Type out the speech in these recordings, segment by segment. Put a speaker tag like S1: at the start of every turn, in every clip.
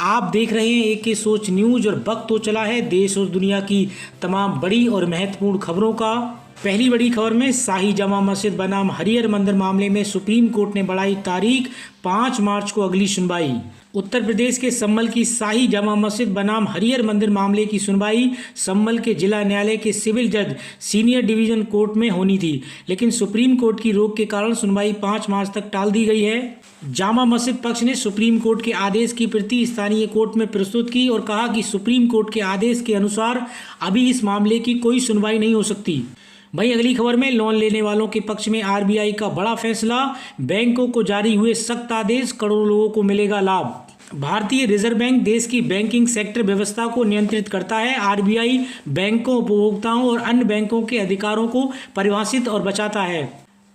S1: आप देख रहे हैं AK सोच न्यूज और वक्त तो चला है देश और दुनिया की तमाम बड़ी और महत्वपूर्ण खबरों का। पहली बड़ी खबर में शाही जामा मस्जिद बनाम हरिहर मंदिर मामले में सुप्रीम कोर्ट ने बढ़ाई तारीख, 5 मार्च को अगली सुनवाई। उत्तर प्रदेश के संभल की शाही जामा मस्जिद बनाम हरिहर मंदिर मामले की सुनवाई संभल के जिला न्यायालय के सिविल जज सीनियर डिवीजन कोर्ट में होनी थी, लेकिन सुप्रीम कोर्ट की रोक के कारण सुनवाई 5 मार्च तक टाल दी गई है। जामा मस्जिद पक्ष ने सुप्रीम कोर्ट के आदेश की प्रति स्थानीय कोर्ट में प्रस्तुत की और कहा कि सुप्रीम कोर्ट के आदेश के अनुसार अभी इस मामले की कोई सुनवाई नहीं हो सकती। वहीं अगली खबर में लोन लेने वालों के पक्ष में RBI का बड़ा फैसला, बैंकों को जारी हुए सख्त आदेश, करोड़ों लोगों को मिलेगा लाभ। भारतीय रिजर्व बैंक देश की बैंकिंग सेक्टर व्यवस्था को नियंत्रित करता है। RBI बैंकों, उपभोक्ताओं और अन्य बैंकों के अधिकारों को परिभाषित और बचाता है।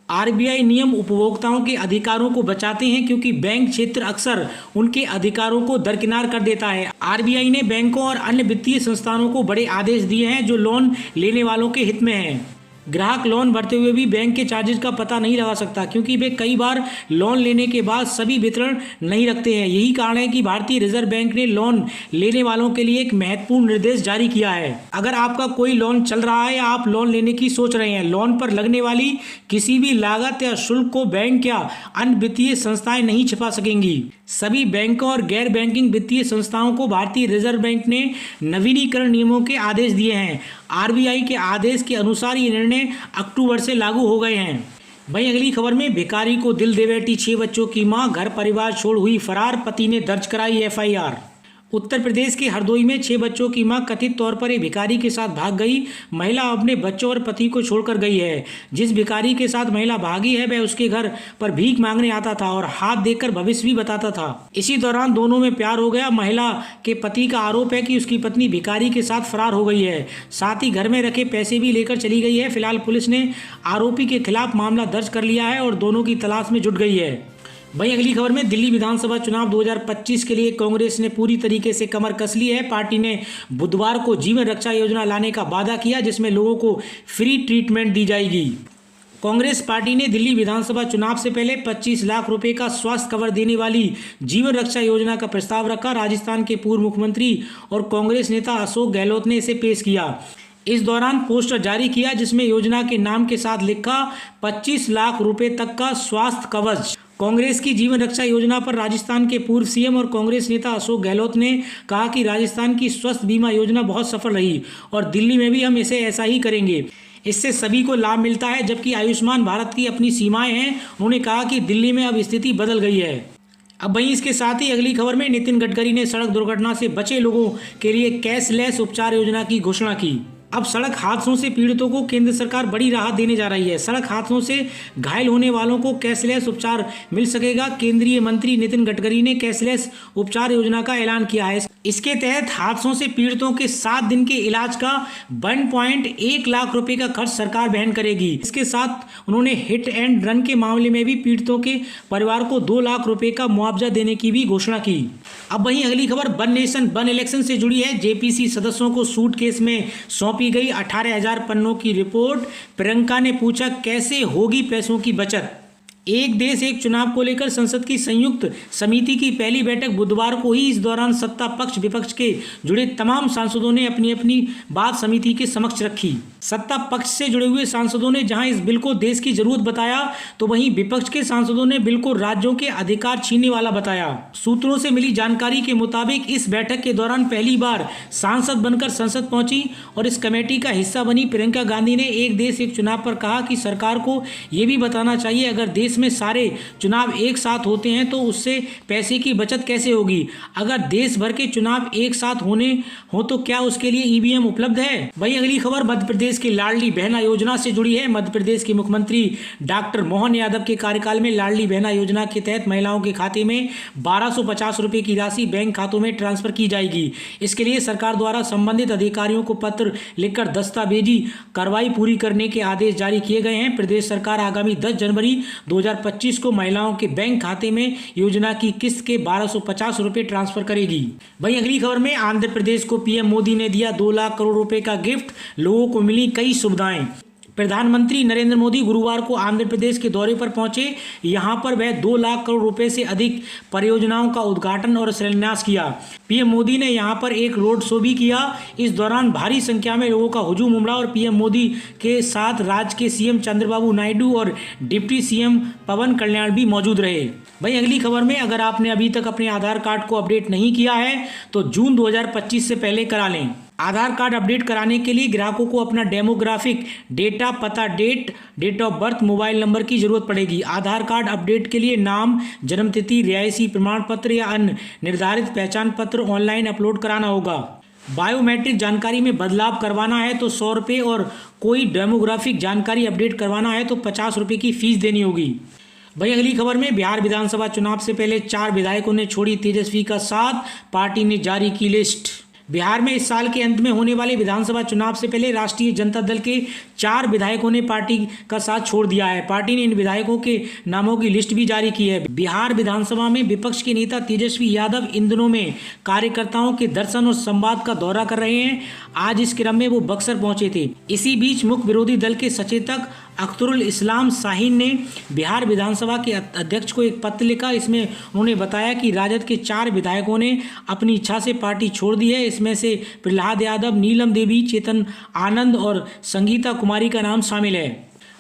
S1: RBI नियम उपभोक्ताओं के अधिकारों को बचाते हैं क्योंकि बैंक क्षेत्र अक्सर उनके अधिकारों को दरकिनार कर देता है। RBI ने बैंकों और अन्य वित्तीय संस्थानों को बड़े आदेश दिए हैं जो लोन लेने वालों के हित में हैं। ग्राहक लोन भरते हुए भी बैंक के चार्जेस का पता नहीं लगा सकता क्योंकि वे कई बार लोन लेने के बाद सभी वितरण नहीं रखते हैं। यही कारण है कि भारतीय रिजर्व बैंक ने लोन लेने वालों के लिए एक महत्वपूर्ण निर्देश जारी किया है। अगर आपका कोई लोन चल रहा है या आप लोन लेने की सोच रहे हैं, लोन पर लगने वाली किसी भी लागत या शुल्क को बैंक या अन्य वित्तीय संस्थाएं नहीं छिपा सकेंगी। सभी बैंकों और गैर बैंकिंग वित्तीय संस्थाओं को भारतीय रिजर्व बैंक ने नवीनीकरण नियमों के आदेश दिए हैं। RBI के आदेश के अनुसार ये निर्णय अक्टूबर से लागू हो गए हैं। वहीं अगली खबर में भिखारी को दिल दे बैठी 6 बच्चों की मां, घर परिवार छोड़ हुई फरार, पति ने दर्ज कराई FIR। उत्तर प्रदेश के हरदोई में 6 बच्चों की मां कथित तौर पर एक भिखारी के साथ भाग गई। महिला अपने बच्चों और पति को छोड़कर गई है। जिस भिखारी के साथ महिला भागी है वह उसके घर पर भीख मांगने आता था और हाथ देकर भविष्य भी बताता था। इसी दौरान दोनों में प्यार हो गया। महिला के पति का आरोप है कि उसकी पत्नी भिखारी के साथ फरार हो गई है, साथ ही घर में रखे पैसे भी लेकर चली गई है। फिलहाल पुलिस ने आरोपी के खिलाफ मामला दर्ज कर लिया है और दोनों की तलाश में जुट गई है। वहीं अगली खबर में दिल्ली विधानसभा चुनाव 2025 के लिए कांग्रेस ने पूरी तरीके से कमर कस ली है। पार्टी ने बुधवार को जीवन रक्षा योजना लाने का वादा किया जिसमें लोगों को फ्री ट्रीटमेंट दी जाएगी। कांग्रेस पार्टी ने दिल्ली विधानसभा चुनाव से पहले 25 लाख रुपए का स्वास्थ्य कवर देने वाली जीवन रक्षा योजना का प्रस्ताव रखा। राजस्थान के पूर्व मुख्यमंत्री और कांग्रेस नेता अशोक गहलोत ने इसे पेश किया। इस दौरान पोस्टर जारी किया जिसमें योजना के नाम के साथ लिखा 25 लाख रुपए तक का स्वास्थ्य कवच। कांग्रेस की जीवन रक्षा योजना पर राजस्थान के पूर्व CM और कांग्रेस नेता अशोक गहलोत ने कहा कि राजस्थान की स्वास्थ्य बीमा योजना बहुत सफल रही और दिल्ली में भी हम इसे ऐसा ही करेंगे। इससे सभी को लाभ मिलता है जबकि आयुष्मान भारत की अपनी सीमाएं हैं। उन्होंने कहा कि दिल्ली में अब स्थिति बदल गई है। अब वहीं इसके साथ ही अगली खबर में नितिन गडकरी ने सड़क दुर्घटना से बचे लोगों के लिए कैशलेस उपचार योजना की घोषणा की। अब सड़क हादसों से पीड़ितों को केंद्र सरकार बड़ी राहत देने जा रही है। सड़क हादसों से घायल होने वालों को कैशलेस उपचार मिल सकेगा। केंद्रीय मंत्री नितिन गडकरी ने कैशलेस उपचार योजना का ऐलान किया है। इसके तहत हादसों से पीड़ितों के 7 दिन के इलाज का 1.1 लाख रुपए का खर्च सरकार वहन करेगी। इसके साथ उन्होंने हिट एंड रन के मामले में भी पीड़ितों के परिवार को 2 लाख रुपए का मुआवजा देने की भी घोषणा की। अब वहीं अगली खबर वन नेशन वन इलेक्शन से जुड़ी है। JPC सदस्यों को सूटकेस में सौंपी गई 18,000 पन्नों की रिपोर्ट। प्रियंका ने पूछा कैसे होगी पैसों की बचत। एक देश एक चुनाव को लेकर संसद की संयुक्त समिति की पहली बैठक बुधवार को ही। इस दौरान सत्ता पक्ष विपक्ष के जुड़े तमाम सांसदों ने अपनी अपनी बात समिति के समक्ष रखी। सत्ता पक्ष से जुड़े हुए सांसदों ने जहां इस बिल को देश की जरूरत बताया तो वहीं विपक्ष के सांसदों ने बिल को राज्यों के अधिकार छीनने वाला बताया। सूत्रों से मिली जानकारी के मुताबिक इस बैठक के दौरान पहली बार सांसद बनकर संसद पहुंची और इस कमेटी का हिस्सा बनी प्रियंका गांधी ने एक देश एक चुनाव पर कहा कि सरकार को यह भी बताना चाहिए अगर देश में सारे चुनाव एक साथ होते हैं तो उससे पैसे की बचत कैसे होगी। अगर देश भर के चुनाव एक साथ होने हो तो क्या उसके लिए EVM उपलब्ध है। वहीं अगली खबर मध्य प्रदेश की लाडली बहना योजना से जुड़ी है। मध्य प्रदेश के मुख्यमंत्री डॉक्टर मोहन यादव के कार्यकाल में लाडली बहना योजना के तहत महिलाओं के खाते में 1250 रुपए की राशि बैंक खातों में ट्रांसफर की जाएगी। इसके लिए सरकार द्वारा संबंधित अधिकारियों को पत्र लिखकर दस्तावेजी कार्रवाई पूरी करने के आदेश जारी किए गए हैं। प्रदेश सरकार आगामी 10 जनवरी 2025 को महिलाओं के बैंक खाते में योजना की किस्त के 1250 रुपए ट्रांसफर करेगी। वहीं अगली खबर में आंध्र प्रदेश को PM मोदी ने दिया 2 लाख करोड़ रुपए का गिफ्ट। लोगों को मिली कई सुविधाएं। प्रधानमंत्री नरेंद्र मोदी गुरुवार को आंध्र प्रदेश के दौरे पर पहुंचे। यहां पर वह 2 लाख करोड़ रुपए से अधिक परियोजनाओं का उद्घाटन और शिलान्यास किया। पीएम मोदी ने यहां पर एक रोड शो भी किया। इस दौरान भारी संख्या में लोगों का हुजूम उमड़ा और पीएम मोदी के साथ राज्य के सीएम चंद्रबाबू नायडू और डिप्टी सीएम पवन कल्याण भी मौजूद रहे। वहीं अगली खबर में, अगर आपने अभी तक अपने आधार कार्ड को अपडेट नहीं किया है तो जून 2025 से पहले करा लें। आधार कार्ड अपडेट कराने के लिए ग्राहकों को अपना डेमोग्राफिक डेटा, पता, date of birth, mobile number की जरूरत पड़ेगी। आधार कार्ड अपडेट के लिए नाम, जन्मतिथि, रिहायशी प्रमाण पत्र या अन्य निर्धारित पहचान पत्र ऑनलाइन अपलोड कराना होगा। बायोमेट्रिक जानकारी में बदलाव करवाना है तो 100 रुपये और कोई डेमोग्राफिक जानकारी अपडेट करवाना है तो 50 रुपये की फीस देनी होगी। वहीं अगली खबर में, बिहार विधानसभा चुनाव से पहले 4 विधायकों ने छोड़ी तेजस्वी का साथ, पार्टी ने जारी की लिस्ट। बिहार में इस साल के अंत में होने वाले विधानसभा चुनाव से पहले राष्ट्रीय जनता दल के 4 विधायकों ने पार्टी का साथ छोड़ दिया है। पार्टी ने इन विधायकों के नामों की लिस्ट भी जारी की है। बिहार विधानसभा में विपक्ष के नेता तेजस्वी यादव इन दिनों में कार्यकर्ताओं के दर्शन और संवाद का दौरा कर रहे हैं। आज इस क्रम में वो बक्सर पहुंचे थे। इसी बीच मुख्य विरोधी दल के सचेतक अख्तरुल इस्लाम शाहीन ने बिहार विधानसभा के अध्यक्ष को एक पत्र लिखा। इसमें उन्होंने बताया कि राजद के 4 विधायकों ने अपनी इच्छा से पार्टी छोड़ दी है। इसमें से प्रहलाद यादव, नीलम देवी, चेतन आनंद और संगीता कुमारी का नाम शामिल है।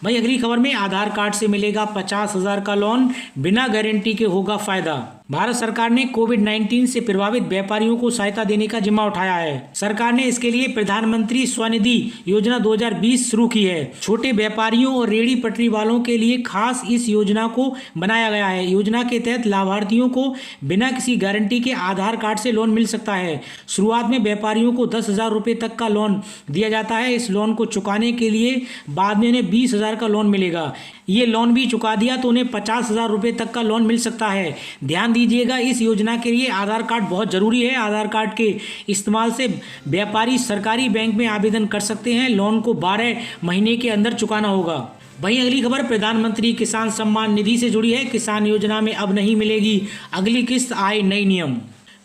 S1: वहीं अगली खबर में, आधार कार्ड से मिलेगा 50,000 का लोन, बिना गारंटी के होगा फायदा। भारत सरकार ने कोविड-19 से प्रभावित व्यापारियों को सहायता देने का जिम्मा उठाया है। सरकार ने इसके लिए प्रधानमंत्री स्वनिधि योजना 2020 शुरू की है। छोटे व्यापारियों और रेहड़ी पटरी वालों के लिए खास इस योजना को बनाया गया है। योजना के तहत लाभार्थियों को बिना किसी गारंटी के आधार कार्ड से लोन मिल सकता है। शुरुआत में व्यापारियों को 10,000 रुपये तक का लोन दिया जाता है। इस लोन को चुकाने के लिए बाद में उन्हें 20,000 का लोन मिलेगा। ये लोन भी चुका दिया तो उन्हें 50,000 रुपये तक का लोन मिल सकता है। ध्यान दीजिएगा, इस योजना के लिए आधार कार्ड बहुत जरूरी है। आधार कार्ड के इस्तेमाल से व्यापारी सरकारी बैंक में आवेदन कर सकते हैं। लोन को 12 महीने के अंदर चुकाना होगा। वहीं अगली खबर प्रधानमंत्री किसान सम्मान निधि से जुड़ी है। किसान योजना में अब नहीं मिलेगी अगली किस्त, आए नए नियम।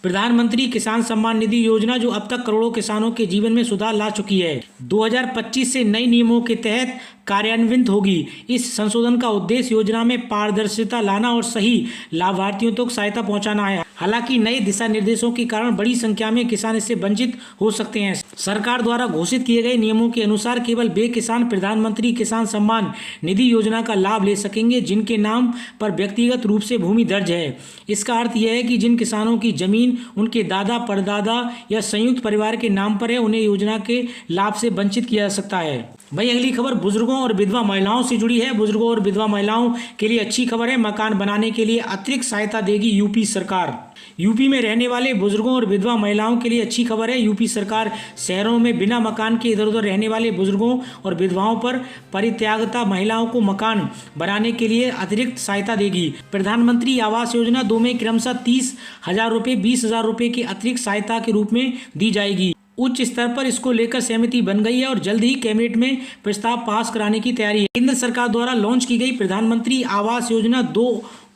S1: प्रधानमंत्री किसान सम्मान निधि योजना, जो अब तक करोड़ों किसानों के जीवन में सुधार ला चुकी है, 2025 से नए नियमों के तहत कार्यान्वित होगी। इस संशोधन का उद्देश्य योजना में पारदर्शिता लाना और सही लाभार्थियों तक सहायता पहुंचाना है। हालांकि नए दिशा निर्देशों के कारण बड़ी संख्या में किसान इससे वंचित हो सकते हैं। सरकार द्वारा घोषित किए गए नियमों के अनुसार केवल वे किसान प्रधानमंत्री किसान सम्मान निधि योजना का लाभ ले सकेंगे जिनके नाम पर व्यक्तिगत रूप से भूमि दर्ज है। इसका अर्थ यह है कि जिन किसानों की जमीन उनके दादा, परदादा या संयुक्त परिवार के नाम पर है, उन्हें योजना के लाभ से वंचित किया जा सकता है। वहीं अगली खबर बुजुर्गों और विधवा महिलाओं से जुड़ी है। बुजुर्गों और विधवा महिलाओं के लिए अच्छी खबर है। मकान बनाने के लिए अतिरिक्त सहायता देगी यूपी सरकार। यूपी में रहने वाले बुजुर्गों और विधवा महिलाओं के लिए अच्छी खबर है। यूपी सरकार शहरों में बिना मकान के इधर उधर रहने वाले बुजुर्गों और विधवाओं पर परित्यागता महिलाओं को मकान बनाने के लिए अतिरिक्त सहायता देगी। प्रधानमंत्री आवास योजना 2 में क्रमशः 30,000 रुपये, 20,000 रुपये की अतिरिक्त सहायता के रूप में दी जाएगी। उच्च स्तर पर इसको लेकर सहमति बन गई है और जल्द ही कैबिनेट में प्रस्ताव पास कराने की तैयारी है। केंद्र सरकार द्वारा लॉन्च की गई प्रधानमंत्री आवास योजना 2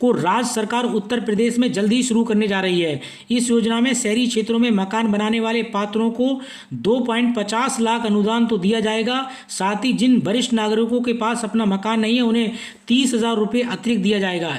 S1: को राज्य सरकार उत्तर प्रदेश में जल्द ही शुरू करने जा रही है। इस योजना में शहरी क्षेत्रों में मकान बनाने वाले पात्रों को 2.50 लाख अनुदान तो दिया जाएगा। साथ ही जिन वरिष्ठ नागरिकों के पास अपना मकान नहीं है उन्हें 30,000 रुपये अतिरिक्त दिया जाएगा।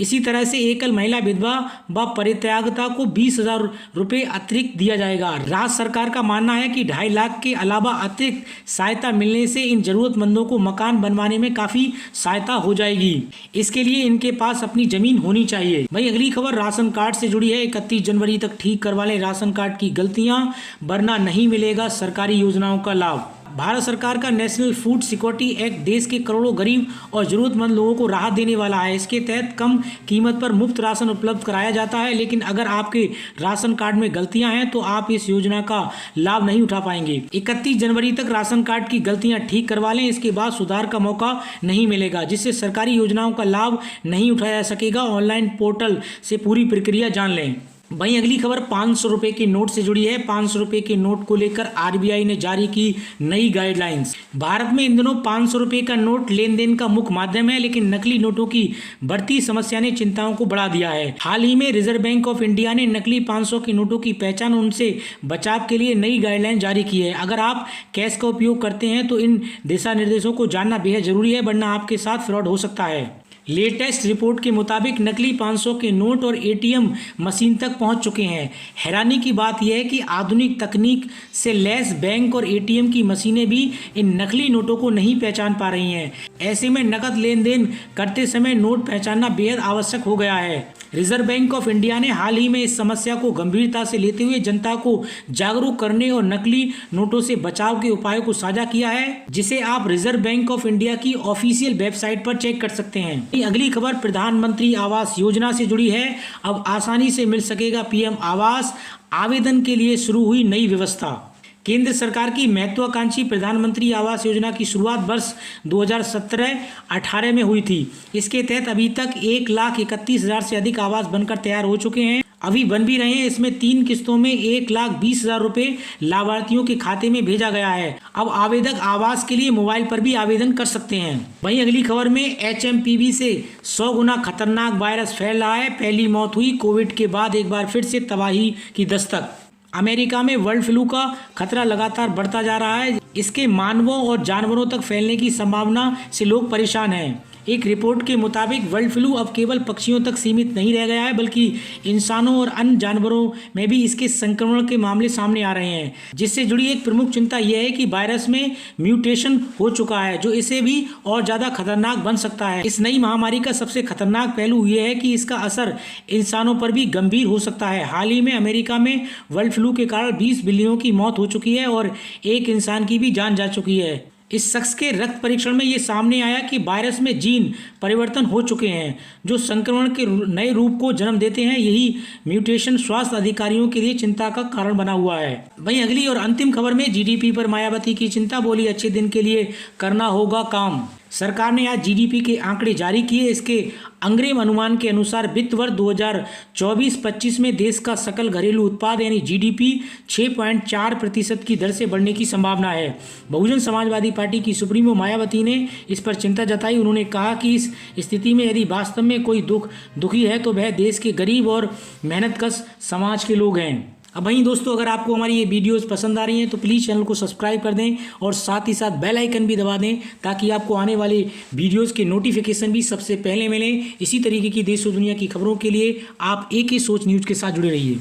S1: इसी तरह से एकल महिला विधवा व परित्यागता को 20,000 रुपये अतिरिक्त दिया जाएगा। राज्य सरकार का मानना है कि 2.5 लाख के अलावा अतिरिक्त सहायता मिलने से इन जरूरतमंदों को मकान बनवाने में काफी सहायता हो जाएगी। इसके लिए इनके पास अपनी जमीन होनी चाहिए। वहीं अगली खबर राशन कार्ड से जुड़ी है। 31 जनवरी तक ठीक करवा लें राशन कार्ड की गलतियां, वरना नहीं मिलेगा सरकारी योजनाओं का लाभ। भारत सरकार का नेशनल फूड सिक्योरिटी एक्ट देश के करोड़ों गरीब और जरूरतमंद लोगों को राहत देने वाला है। इसके तहत कम कीमत पर मुफ्त राशन उपलब्ध कराया जाता है। लेकिन अगर आपके राशन कार्ड में गलतियां हैं तो आप इस योजना का लाभ नहीं उठा पाएंगे। 31 जनवरी तक राशन कार्ड की गलतियां ठीक करवा लें। इसके बाद सुधार का मौका नहीं मिलेगा, जिससे सरकारी योजनाओं का लाभ नहीं उठाया जा सकेगा। ऑनलाइन पोर्टल से पूरी प्रक्रिया जान लें। वहीं अगली खबर 500 रुपए के नोट से जुड़ी है। 500 रुपए के नोट को लेकर आरबीआई ने जारी की नई गाइडलाइंस। भारत में इन दिनों 500 रुपए का नोट लेन देन का मुख्य माध्यम है, लेकिन नकली नोटों की बढ़ती समस्या ने चिंताओं को बढ़ा दिया है। हाल ही में रिजर्व बैंक ऑफ इंडिया ने नकली 500 के नोटों की पहचान और उनसे बचाव के लिए नई गाइडलाइन जारी की है। अगर आप कैश का उपयोग करते हैं तो इन दिशा निर्देशों को जानना बेहद जरूरी है, वरना आपके साथ फ्रॉड हो सकता है। लेटेस्ट रिपोर्ट के मुताबिक नकली 500 के नोट और एटीएम मशीन तक पहुंच चुके हैं। हैरानी की बात यह है कि आधुनिक तकनीक से लैस बैंक और एटीएम की मशीनें भी इन नकली नोटों को नहीं पहचान पा रही हैं। ऐसे में नकद लेन देन करते समय नोट पहचानना बेहद आवश्यक हो गया है। रिजर्व बैंक ऑफ इंडिया ने हाल ही में इस समस्या को गंभीरता से लेते हुए जनता को जागरूक करने और नकली नोटों से बचाव के उपायों को साझा किया है, जिसे आप रिजर्व बैंक ऑफ इंडिया की ऑफिशियल वेबसाइट पर चेक कर सकते हैं। अगली खबर प्रधानमंत्री आवास योजना से जुड़ी है। अब आसानी से मिल सकेगा पीएम आवास, आवेदन के लिए शुरू हुई नई व्यवस्था। केंद्र सरकार की महत्वाकांक्षी प्रधानमंत्री आवास योजना की शुरुआत वर्ष 2017-18 में हुई थी। इसके तहत अभी तक 1,31,000 से अधिक आवास बनकर तैयार हो चुके हैं, अभी बन भी रहे हैं। इसमें 3 किस्तों में 1,20,000 रुपए लाभार्थियों के खाते में भेजा गया है। अब आवेदक आवास के लिए मोबाइल पर भी आवेदन कर सकते हैं। वहीं अगली खबर में HMPV से 100 गुना खतरनाक वायरस फैल रहा है। पहली मौत हुई, कोविड के बाद एक बार फिर से तबाही की दस्तक। अमेरिका में बर्ड फ्लू का खतरा लगातार बढ़ता जा रहा है। इसके मानवों और जानवरों तक फैलने की संभावना से लोग परेशान हैं। एक रिपोर्ट के मुताबिक बर्ड फ्लू अब केवल पक्षियों तक सीमित नहीं रह गया है, बल्कि इंसानों और अन्य जानवरों में भी इसके संक्रमण के मामले सामने आ रहे हैं। जिससे जुड़ी एक प्रमुख चिंता यह है कि वायरस में म्यूटेशन हो चुका है, जो इसे भी और ज़्यादा खतरनाक बन सकता है। इस नई महामारी का सबसे खतरनाक पहलू यह है कि इसका असर इंसानों पर भी गंभीर हो सकता है। हाल ही में अमेरिका में बर्ड फ्लू के कारण 20 बिल्लियों की मौत हो चुकी है और एक इंसान की भी जान जा चुकी है। इस शख्स के रक्त परीक्षण में ये सामने आया कि वायरस में जीन परिवर्तन हो चुके हैं, जो संक्रमण के नए रूप को जन्म देते हैं। यही म्यूटेशन स्वास्थ्य अधिकारियों के लिए चिंता का कारण बना हुआ है। वहीं अगली और अंतिम खबर में जीडीपी पर मायावती की चिंता, बोली अच्छे दिन के लिए करना होगा काम। सरकार ने आज जीडीपी के आंकड़े जारी किए। इसके अंग्रिम अनुमान के अनुसार वित्त वर्ष 2024-25 में देश का सकल घरेलू उत्पाद यानी जीडीपी 6.4% की दर से बढ़ने की संभावना है। बहुजन समाजवादी पार्टी की सुप्रीमो मायावती ने इस पर चिंता जताई। उन्होंने कहा कि इस स्थिति में यदि वास्तव में कोई दुखी है तो वह देश के गरीब और मेहनतकश समाज के लोग हैं। अब वहीं दोस्तों, अगर आपको हमारी ये वीडियोस पसंद आ रही हैं तो प्लीज़ चैनल को सब्सक्राइब कर दें और साथ ही साथ बेल आइकन भी दबा दें, ताकि आपको आने वाले वीडियोस के नोटिफिकेशन भी सबसे पहले मिलें। इसी तरीके की देश और दुनिया की खबरों के लिए आप AK सोच न्यूज़ के साथ जुड़े रहिए।